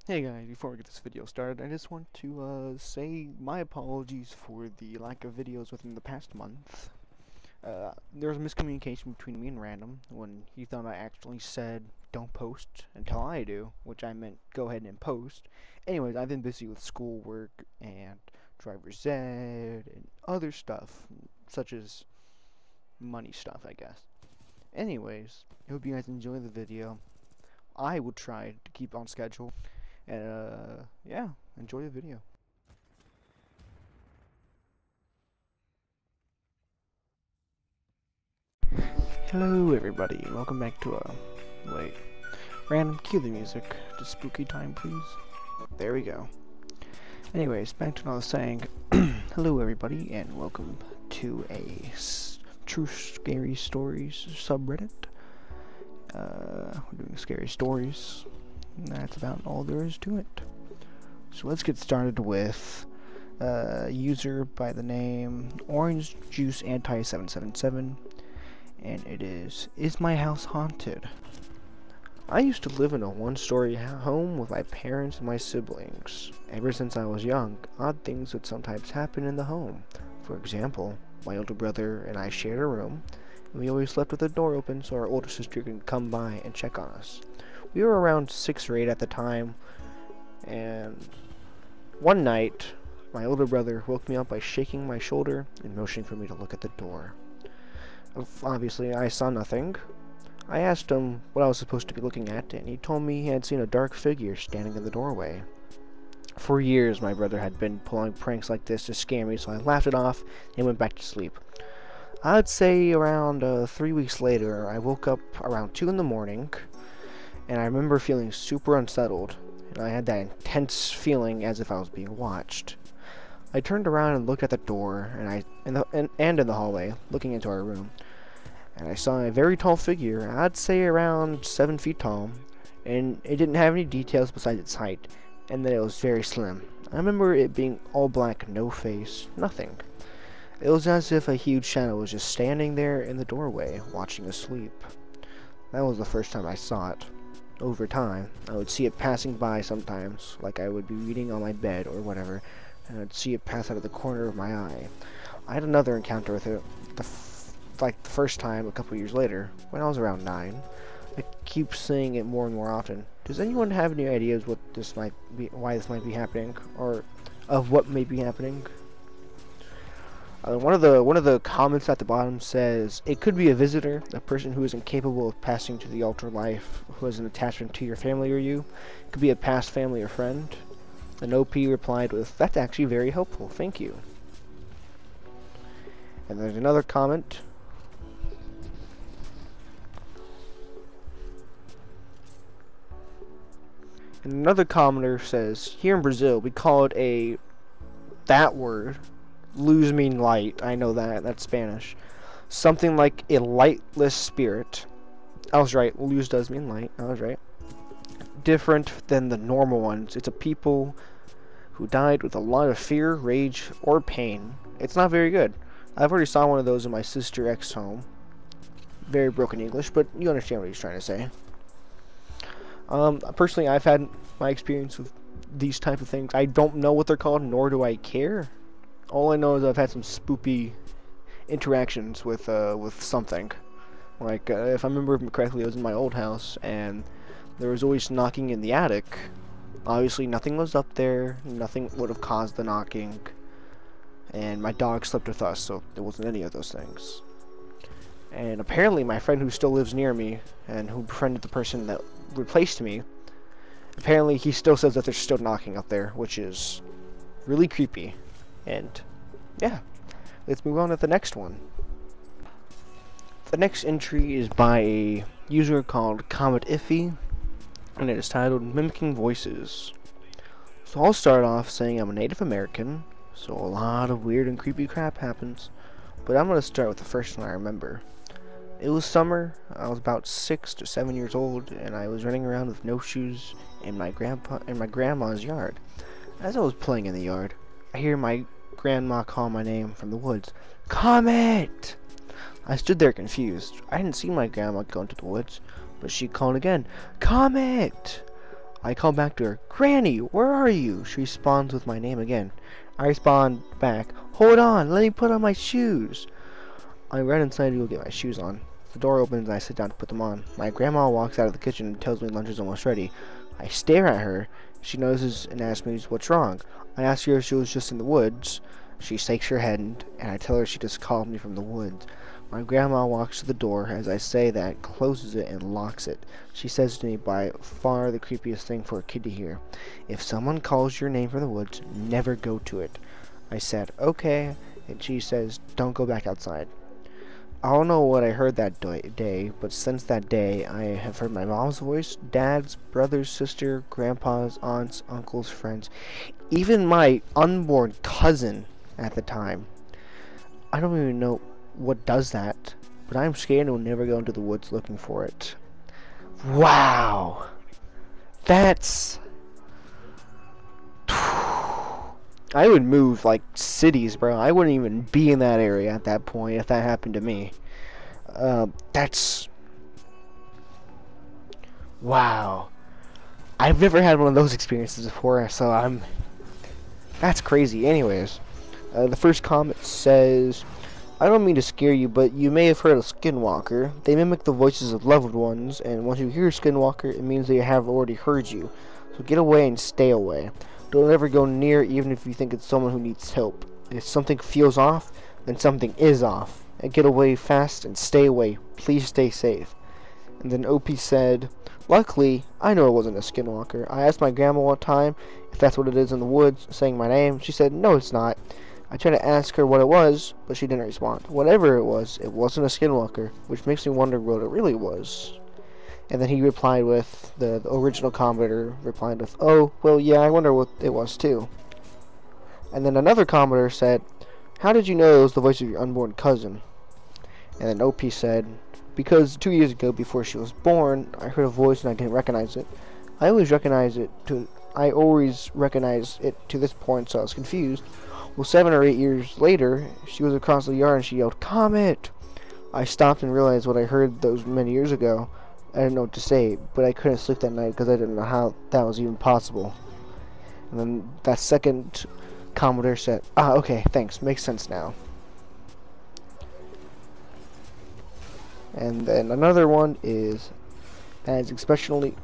Hey guys, before we get this video started, I just want to say my apologies for the lack of videos within the past month. There was a miscommunication between me and Random when he thought I actually said don't post until I do, which I meant go ahead and post. Anyways, I've been busy with schoolwork and driver's ed and other stuff, such as money stuff, I guess. Anyways, I hope you guys enjoy the video. I will try to keep on schedule. And yeah, enjoy the video. Hello everybody, welcome back to wait, random cue the music to spooky time please. There we go. Anyways, back to what I was saying. Hello everybody and welcome to a true scary stories subreddit. We're doing scary stories. That's about all there is to it. So let's get started with a user by the name Orange Juice Anti 777, and it is my house haunted? I used to live in a one-story home with my parents and my siblings. Ever since I was young, odd things would sometimes happen in the home. For example, my older brother and I shared a room, and we always slept with the door open so our older sister could come by and check on us. We were around 6 or 8 at the time, and one night, my older brother woke me up by shaking my shoulder and motioning for me to look at the door. Obviously, I saw nothing. I asked him what I was supposed to be looking at, and he told me he had seen a dark figure standing in the doorway. For years, my brother had been pulling pranks like this to scare me, so I laughed it off and went back to sleep. I'd say around 3 weeks later, I woke up around 2 in the morning, and I remember feeling super unsettled, and I had that intense feeling as if I was being watched. I turned around and looked at the door, and in the hallway, looking into our room, and I saw a very tall figure. I'd say around 7 feet tall, and it didn't have any details besides its height, and that it was very slim. I remember it being all black, no face, nothing. It was as if a huge shadow was just standing there in the doorway, watching us sleep. That was the first time I saw it. Over time, I would see it passing by sometimes, like I would be reading on my bed or whatever, and I'd see it pass out of the corner of my eye. I had another encounter with it, the first time a couple years later, when I was around 9. I keep seeing it more and more often. Does anyone have any ideas what this might be, why this might be happening, or of what may be happening? One of the comments at the bottom says it could be a visitor, a person who is incapable of passing to the altar life, who has an attachment to your family or you. It could be a past family or friend. An OP replied with, "That's actually very helpful, thank you." And there's another comment. And another commenter says, "Here in Brazil, we call it that word. Luz mean light. I know that. That's Spanish. Something like a lightless spirit." I was right. Luz does mean light. I was right. Different than the normal ones. It's a people who died with a lot of fear, rage, or pain. It's not very good. I've already saw one of those in my sister X's home. Very broken English, but you understand what he's trying to say. Personally, I've had my experience with these type of things. I don't know what they're called, nor do I care. All I know is I've had some spoopy interactions with something. Like, if I remember correctly, it was in my old house, and there was always knocking in the attic. Obviously, nothing was up there. Nothing would have caused the knocking. And my dog slept with us, so there wasn't any of those things. And apparently, my friend who still lives near me, and who befriended the person that replaced me, apparently he still says that there's still knocking up there, which is really creepy. And yeah, let's move on to the next one. The next entry is by a user called Comet Iffy, and it is titled Mimicking Voices. So I'll start off saying I'm a Native American, so a lot of weird and creepy crap happens, but I'm going to start with the first one I remember. It was summer. I was about 6 to 7 years old, and I was running around with no shoes in my grandma's yard. As I was playing in the yard, I hear my grandma call my name from the woods. "Comet!" I stood there confused. I hadn't seen my grandma go into the woods, but she called again. "Comet!" I call back to her, Granny, where are you? She responds with my name again. I respond back, hold on, let me put on my shoes. I run inside to go get my shoes on. The door opens and I sit down to put them on. My grandma walks out of the kitchen and tells me lunch is almost ready. I stare at her. She notices and asks me what's wrong. I ask her if she was just in the woods. She shakes her head and I tell her she just called me from the woods. My grandma walks to the door. As I say that, closes it and locks it. She says to me, by far the creepiest thing for a kid to hear, if someone calls your name from the woods, never go to it. I said, okay, and she says, don't go back outside. I don't know what I heard that day, but since that day, I have heard my mom's voice, dad's, brother's, sister, grandpa's, aunts, uncles, friends, even my unborn cousin at the time. I don't even know what does that, but I'm scared and will never go into the woods looking for it. Wow! That's... I would move like cities, bro. I wouldn't even be in that area at that point if that happened to me. That's... Wow. I've never had one of those experiences before, so that's crazy. Anyways, the first comment says, I don't mean to scare you, but you may have heard of skinwalker. They mimic the voices of loved ones, and once you hear skinwalker, it means they have already heard you. So get away and stay away. Don't ever go near, even if you think it's someone who needs help. If something feels off, then something is off. And get away fast and stay away. Please stay safe. And then OP said, luckily, I know it wasn't a skinwalker. I asked my grandma one time if that's what it is in the woods, saying my name. She said, no, it's not. I tried to ask her what it was, but she didn't respond. Whatever it wasn't a skinwalker, which makes me wonder what it really was. And then he replied with, the original commenter replied with, oh, well, yeah, I wonder what it was too. And then another commenter said, how did you know it was the voice of your unborn cousin? And then OP said, because 2 years ago, before she was born, I heard a voice and I didn't recognize it. I always recognized it to this point, so I was confused. Well, 7 or 8 years later, she was across the yard and she yelled, Comet! I stopped and realized what I heard those many years ago. I didn't know what to say, but I couldn't sleep that night because I didn't know how that was even possible. And then that second commenter said, okay, thanks, makes sense now. And then another one is, that is exponentially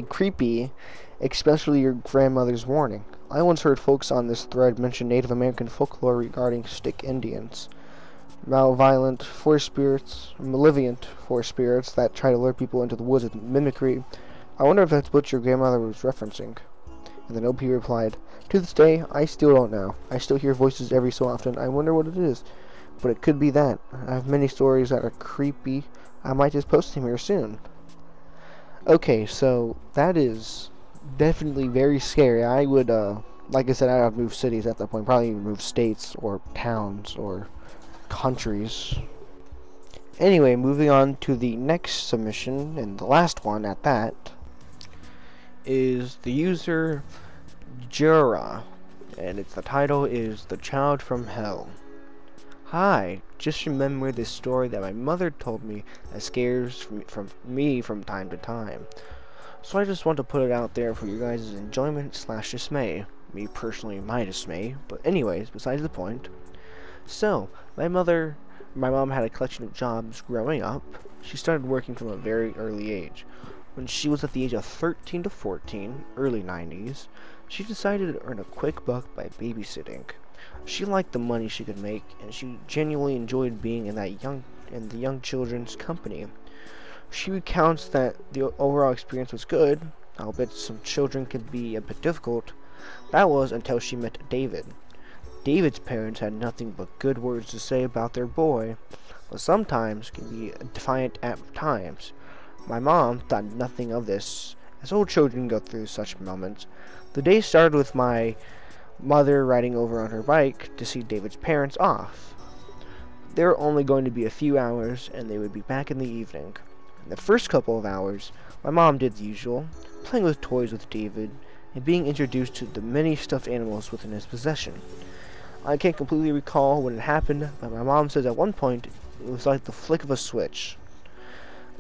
creepy, especially your grandmother's warning. I once heard folks on this thread mention Native American folklore regarding stick Indians. Malevolent forest spirits that try to lure people into the woods with mimicry. I wonder if that's what your grandmother was referencing. And then OP replied, to this day, I still don't know. I still hear voices every so often. I wonder what it is. But it could be that. I have many stories that are creepy. I might just post them here soon. Okay, so that is definitely very scary. I would, like I said, I would move cities at that point. Probably even move states or towns or countries. Anyway, moving on to the next submission, and the last one at that, is the user Jura, and the title is The Child from Hell. Hi, just remember this story that my mother told me that scares me from time to time. So I just want to put it out there for you guys' enjoyment / dismay. Me personally, my dismay, but anyways, besides the point. So, my mom had a collection of jobs growing up. She started working from a very early age. When she was at the age of 13 to 14, early 90s, she decided to earn a quick buck by babysitting. She liked the money she could make, and she genuinely enjoyed being in the young children's company. She recounts that the overall experience was good, albeit some children could be a bit difficult. That was until she met David. David's parents had nothing but good words to say about their boy, but sometimes can be defiant at times. My mom thought nothing of this, as all children go through such moments. The day started with my mother riding over on her bike to see David's parents off. They were only going to be a few hours, and they would be back in the evening. In the first couple of hours, my mom did the usual, playing with toys with David, and being introduced to the many stuffed animals within his possession. I can't completely recall when it happened, but my mom says at one point it was like the flick of a switch.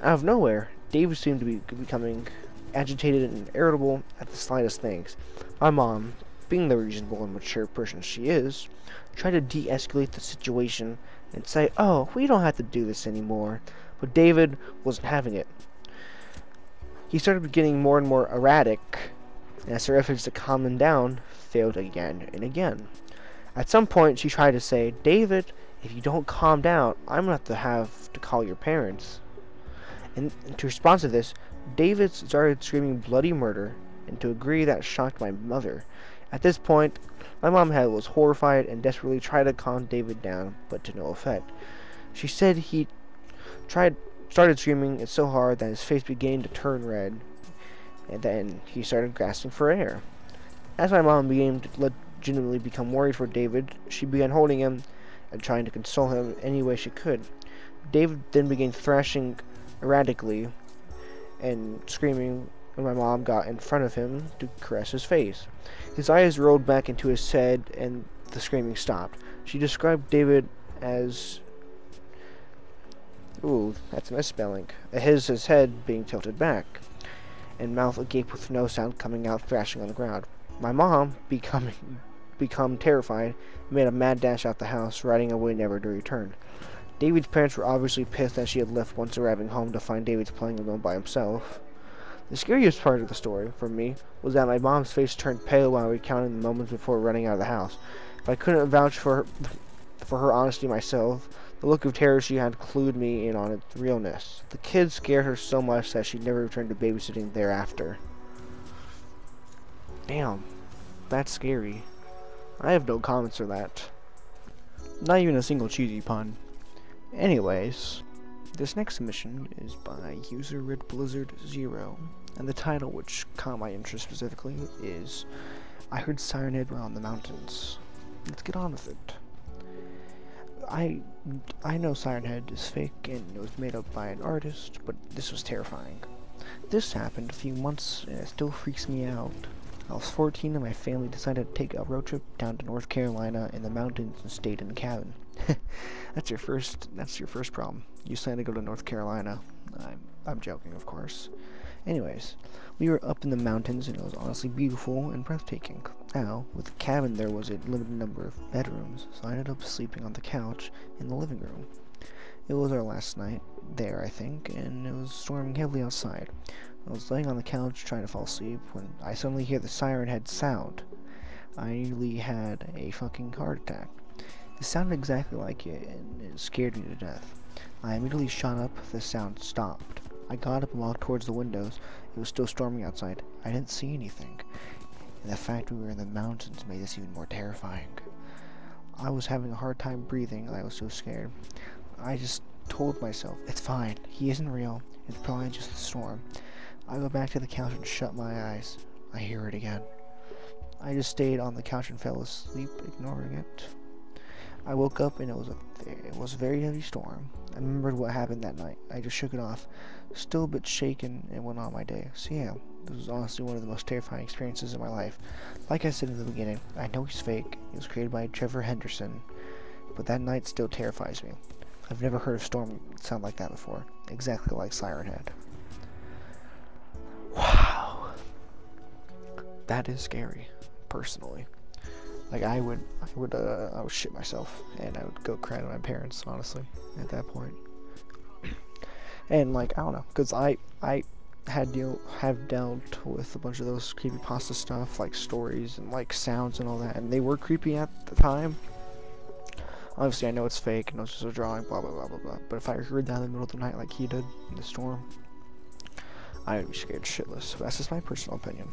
Out of nowhere, David seemed to be becoming agitated and irritable at the slightest things. My mom, being the reasonable and mature person she is, tried to de-escalate the situation and say, "Oh, we don't have to do this anymore." But David wasn't having it. He started getting more and more erratic, and as her efforts to calm him down failed again and again. At some point, she tried to say, "David, if you don't calm down, I'm going to have to call your parents." And to respond to this, David started screaming bloody murder, and to agree that shocked my mother. At this point, my mom was horrified and desperately tried to calm David down, but to no effect. She said he started screaming so hard that his face began to turn red, and then he started gasping for air. As my mom began to legitimately become worried for David, she began holding him and trying to console him any way she could. David then began thrashing erratically and screaming when my mom got in front of him to caress his face. His eyes rolled back into his head and the screaming stopped. She described David as... ooh, that's misspelling. His head being tilted back, and mouth agape with no sound coming out, thrashing on the ground. My mom, become terrified, made a mad dash out the house, riding away never to return. David's parents were obviously pissed that she had left once arriving home to find David playing alone by himself. The scariest part of the story, for me, was that my mom's face turned pale while recounting the moments before running out of the house. If I couldn't vouch for her honesty myself, the look of terror she had clued me in on its realness. The kids scared her so much that she never returned to babysitting thereafter. Damn, that's scary. I have no comments for that. Not even a single cheesy pun. Anyways, this next submission is by user Red Blizzard 0, and the title, which caught my interest specifically, is "I Heard Siren Head Around the Mountains." Let's get on with it. I know Siren Head is fake and it was made up by an artist, but this was terrifying. This happened a few months and it still freaks me out. I was 14 and my family decided to take a road trip down to North Carolina in the mountains and stayed in a cabin. That's your first problem. You decided to go to North Carolina. I'm joking, of course. Anyways, we were up in the mountains and it was honestly beautiful and breathtaking. Now, with the cabin there was a limited number of bedrooms, so I ended up sleeping on the couch in the living room. It was our last night there, I think, and it was storming heavily outside. I was laying on the couch trying to fall asleep when I suddenly hear the siren head sound. I nearly had a fucking heart attack. It sounded exactly like it, and it scared me to death. I immediately shot up, the sound stopped. I got up and walked towards the windows. It was still storming outside. I didn't see anything, and the fact we were in the mountains made this even more terrifying. I was having a hard time breathing, and I was so scared. I just told myself, it's fine, he isn't real, it's probably just a storm. I go back to the couch and shut my eyes. I hear it again. I just stayed on the couch and fell asleep, ignoring it. I woke up and it was a very heavy storm. I remembered what happened that night. I just shook it off, still a bit shaken, and went on my day. So yeah, this was honestly one of the most terrifying experiences in my life. Like I said in the beginning, I know he's fake. It was created by Trevor Henderson, but that night still terrifies me. I've never heard a storm sound like that before, exactly like Siren Head. Wow, that is scary, personally. Like I would shit myself, and I would go cry to my parents, honestly, at that point. And like, I don't know, because I have dealt with a bunch of those creepypasta stuff, like stories and like sounds and all that, and they were creepy at the time. Obviously, I know it's fake, and it's just a drawing, blah blah blah blah blah. But if I heard that in the middle of the night, like he did in the storm, I would be scared shitless. But that's just my personal opinion.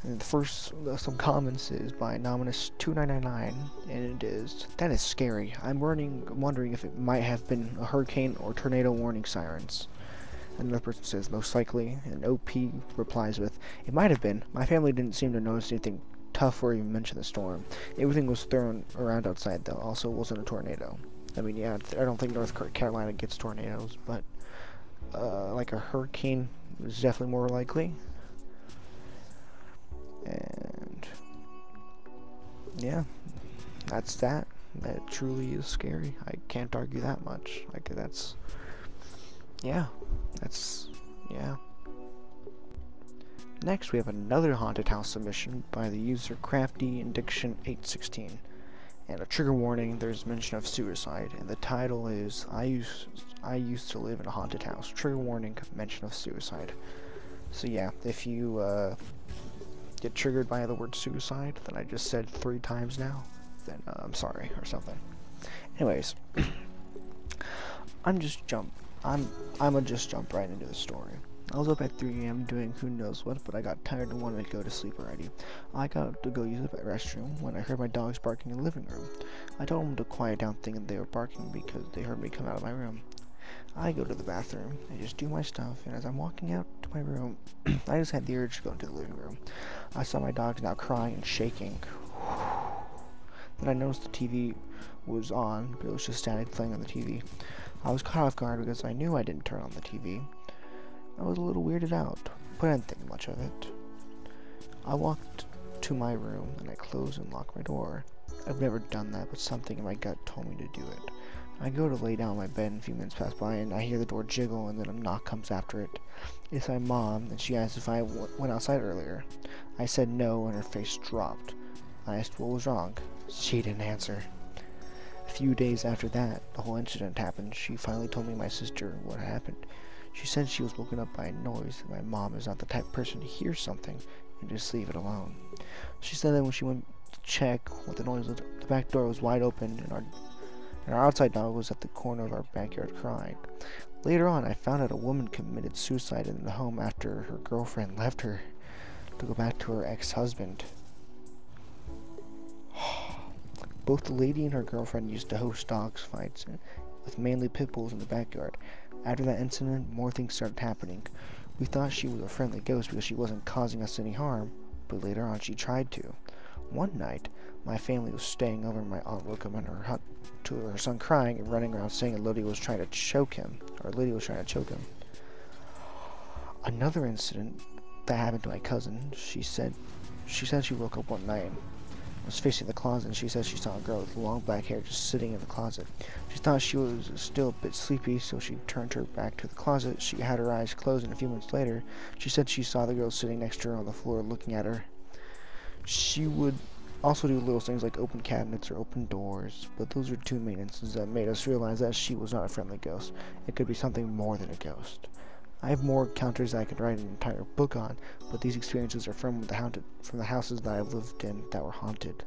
And the first, some comments is by Nominus2999, and it is, "That is scary. I'm wondering if it might have been a hurricane or tornado warning sirens." Another person says, "Most likely," and OP replies with, "It might have been. My family didn't seem to notice anything tough or even mention the storm. Everything was thrown around outside, though. Also, it wasn't a tornado." I mean, yeah, I don't think North Carolina gets tornadoes, but like a hurricane is definitely more likely. And yeah, that's that. That truly is scary. I can't argue that much. Like yeah. Next, we have another haunted house submission by the user crafty and diction 816. And a trigger warning, there's mention of suicide, and the title is I used to live in a haunted house. Trigger warning, mention of suicide. So yeah, if you get triggered by the word suicide that I just said 3 times now, then I'm sorry or something. Anyways, I'ma just jump right into the story. I was up at 3 AM doing who knows what, but I got tired and wanted to go to sleep already. I got to go use the restroom when I heard my dogs barking in the living room. I told them to quiet down, thinking they were barking because they heard me come out of my room. I go to the bathroom and just do my stuff, and as I'm walking out to my room, I just had the urge to go into the living room. I saw my dogs now crying and shaking. Then I noticed the TV was on, but it was just static playing on the TV. I was caught off guard because I knew I didn't turn on the TV. I was a little weirded out, but I didn't think much of it. I walked to my room and I closed and locked my door. I've never done that, but something in my gut told me to do it. I go to lay down on my bed and a few minutes pass by and I hear the door jiggle and then a knock comes after it. It's my mom and she asked if I went outside earlier. I said no and her face dropped. I asked what was wrong. She didn't answer. A few days after that, the whole incident happened. She finally told me my sister what happened. She said she was woken up by a noise and my mom is not the type of person to hear something and just leave it alone. She said that when she went to check what the noise was, the back door was wide open and our outside dog was at the corner of our backyard crying. Later on, I found out a woman committed suicide in the home after her girlfriend left her to go back to her ex-husband. Both the lady and her girlfriend used to host dogs fights with mainly pit bulls in the backyard. After that incident, more things started happening. We thought she was a friendly ghost because she wasn't causing us any harm, but later on she tried to. One night, my family was staying over and my aunt woke up in her hut to her son crying and running around saying that Lydia was trying to choke him. Another incident that happened to my cousin, she said she woke up one night and was facing the closet and she said she saw a girl with long black hair just sitting in the closet. She thought she was still a bit sleepy, so she turned her back to the closet. She had her eyes closed and a few minutes later, she said she saw the girl sitting next to her on the floor looking at her. She would also do little things like open cabinets or open doors, but those are 2 main instances that made us realize that she was not a friendly ghost. It could be something more than a ghost. I have more encounters that I could write an entire book on, but these experiences are from the houses that I've lived in that were haunted.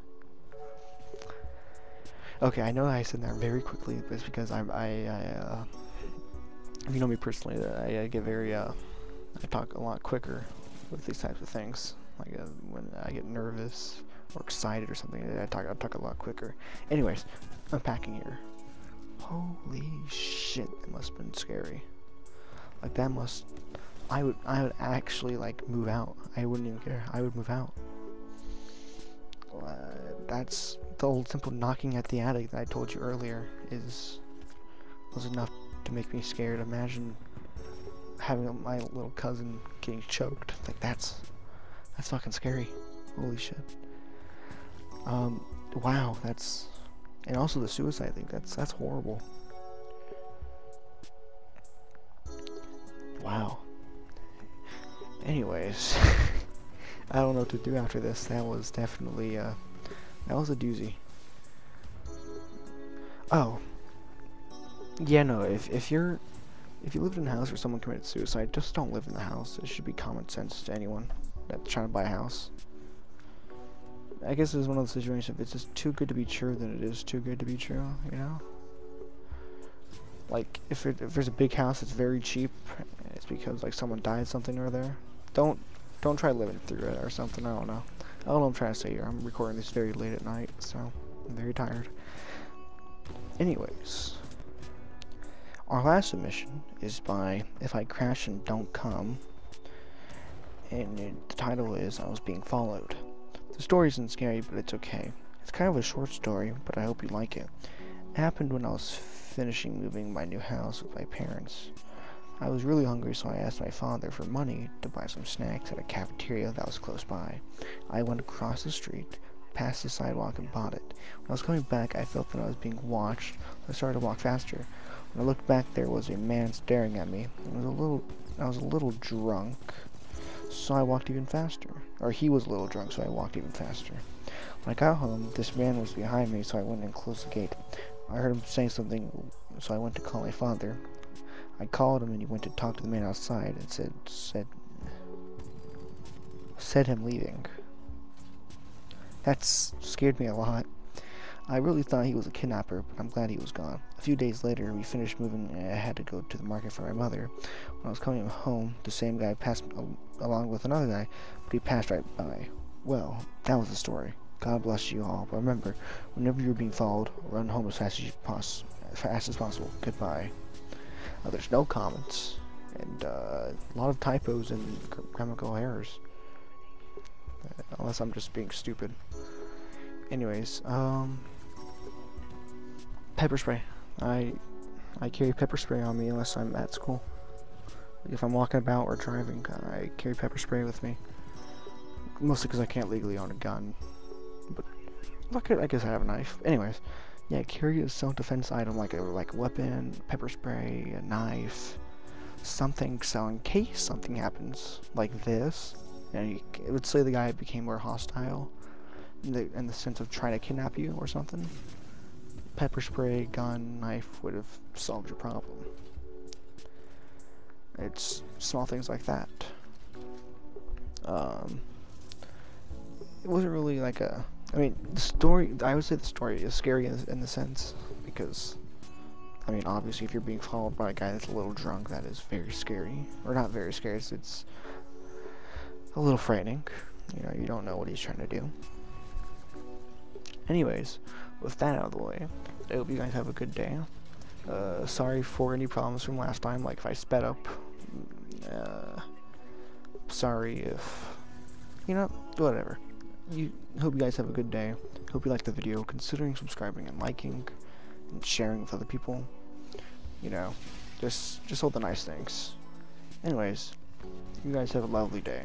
Okay, I know I said that very quickly, but it's because if you know me personally, I get very I talk a lot quicker with these types of things. Like when I get nervous or excited or something, I talk a lot quicker. Anyways, unpacking here. Holy shit, that must have been scary. Like I would actually like move out. I wouldn't even care. I would move out. That's the old simple knocking at the attic that I told you earlier was enough to make me scared. Imagine having my little cousin getting choked. Like that's fucking scary. Holy shit. Wow, and also the suicide thing. That's horrible. Wow. Anyways, I don't know what to do after this. That was definitely, that was a doozy. Oh. Yeah, no, if you lived in a house where someone committed suicide, just don't live in the house. It should be common sense to anyone that's trying to buy a house. I guess it's one of those situations, if it's just too good to be true, then it is too good to be true, you know? Like, if there's a big house that's very cheap, it's because, like, someone died something or other. Don't try living through it or something, I don't know. I don't know what I'm trying to say here. I'm recording this very late at night, so I'm very tired. Anyways, our last submission is by If I Crash and Don't Come, and the title is I Was Being Followed. The story isn't scary, but it's okay. It's kind of a short story, but I hope you like it. It happened when I was finishing moving my new house with my parents. I was really hungry, so I asked my father for money to buy some snacks at a cafeteria that was close by. I went across the street, past the sidewalk, and bought it. When I was coming back, I felt that I was being watched, so I started to walk faster. When I looked back, there was a man staring at me. I was a little drunk, so I walked even faster. Or he was a little drunk, so I walked even faster. When I got home, this man was behind me, so I went and closed the gate. I heard him saying something, so I went to call my father. I called him, and he went to talk to the man outside and said him leaving. That scared me a lot. I really thought he was a kidnapper, but I'm glad he was gone. A few days later, we finished moving, and I had to go to the market for my mother. When I was coming home, the same guy passed along with another guy, but he passed right by. Well, that was the story. God bless you all. But remember, whenever you're being followed, run home as fast as possible. Goodbye. There's no comments, and a lot of typos and grammatical errors. Unless I'm just being stupid. Anyways, pepper spray. I carry pepper spray on me unless I'm at school. If I'm walking about or driving, I carry pepper spray with me. Mostly because I can't legally own a gun. But I guess I have a knife. Anyways, yeah, carry a self-defense item like a weapon, pepper spray, a knife, something, so in case something happens like this, and let's say the guy became more hostile in the sense of trying to kidnap you or something. Pepper spray, gun, knife would have solved your problem. It's small things like that. It wasn't really like a... I mean, the story... I would say the story is scary in the sense, because... I mean, obviously, if you're being followed by a guy that's a little drunk, that is very scary. Or not very scary, it's a little frightening. You know, you don't know what he's trying to do. Anyways, with that out of the way, I hope you guys have a good day. Sorry for any problems from last time, like if I sped up. Sorry if... You know, whatever. Hope you guys have a good day. Hope you liked the video. Considering subscribing and liking and sharing with other people. You know, just all the nice things. Anyways, you guys have a lovely day.